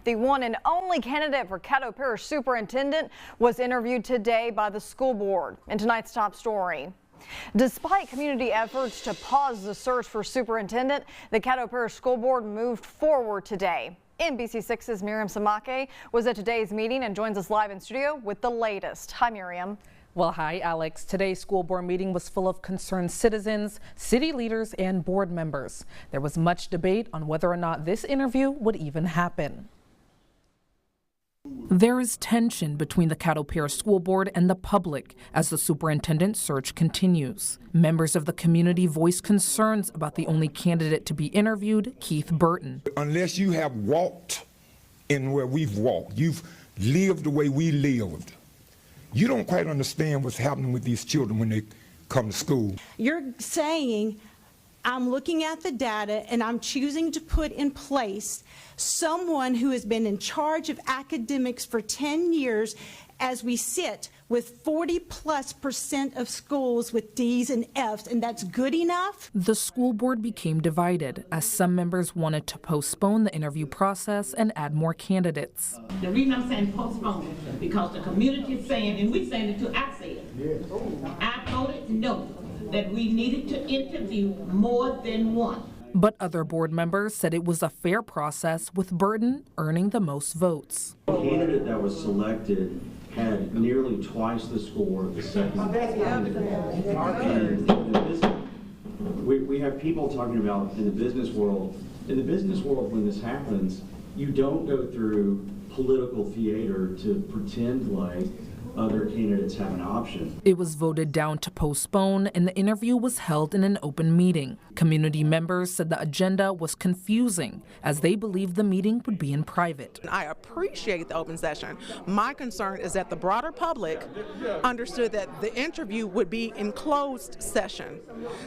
The one and only candidate for Caddo Parish Superintendent was interviewed today by the school board. In tonight's top story, despite community efforts to pause the search for superintendent, the Caddo Parish School Board moved forward today. NBC6's Miriam Samake was at today's meeting and joins us live in studio with the latest. Hi, Miriam. Well, hi, Alex. Today's school board meeting was full of concerned citizens, city leaders, and board members. There was much debate on whether or not this interview would even happen. There is tension between the Caddo Parish School Board and the public as the superintendent search continues. Members of the community voiced concerns about the only candidate to be interviewed, Keith Burton. Unless you have walked in where we've walked, you've lived the way we lived, you don't quite understand what's happening with these children when they come to school. You're saying, I'm looking at the data and I'm choosing to put in place someone who has been in charge of academics for 10 years as we sit with 40+% of schools with D's and F's, and that's good enough? The school board became divided as some members wanted to postpone the interview process and add more candidates. The reason I'm saying postpone because the community is saying, and we saying it too, I said it. I voted no, that we needed to interview more than one. But other board members said it was a fair process, with Burton earning the most votes. The candidate that was selected had nearly twice the score of the second candidate. And we have people talking about in the business world. In the business world, when this happens, you don't go through political theater to pretend like other candidates have an option. It was voted down to postpone, and the interview was held in an open meeting. Community members said the agenda was confusing, as they believed the meeting would be in private. I appreciate the open session. My concern is that the broader public understood that the interview would be in closed session.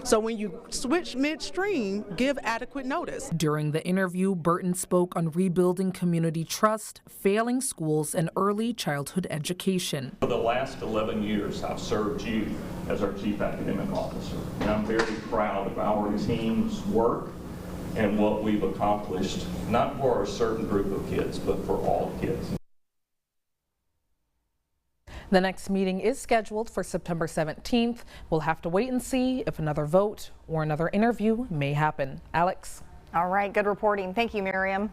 So when you switch midstream, give adequate notice. During the interview, Burton spoke on rebuilding community trust, failing schools, and early childhood education. For the last 11 years, I've served you as our Chief Academic Officer, and I'm very proud of our team's work and what we've accomplished, not for a certain group of kids, but for all kids. The next meeting is scheduled for September 17th. We'll have to wait and see if another vote or another interview may happen. Alex? All right, good reporting. Thank you, Miriam.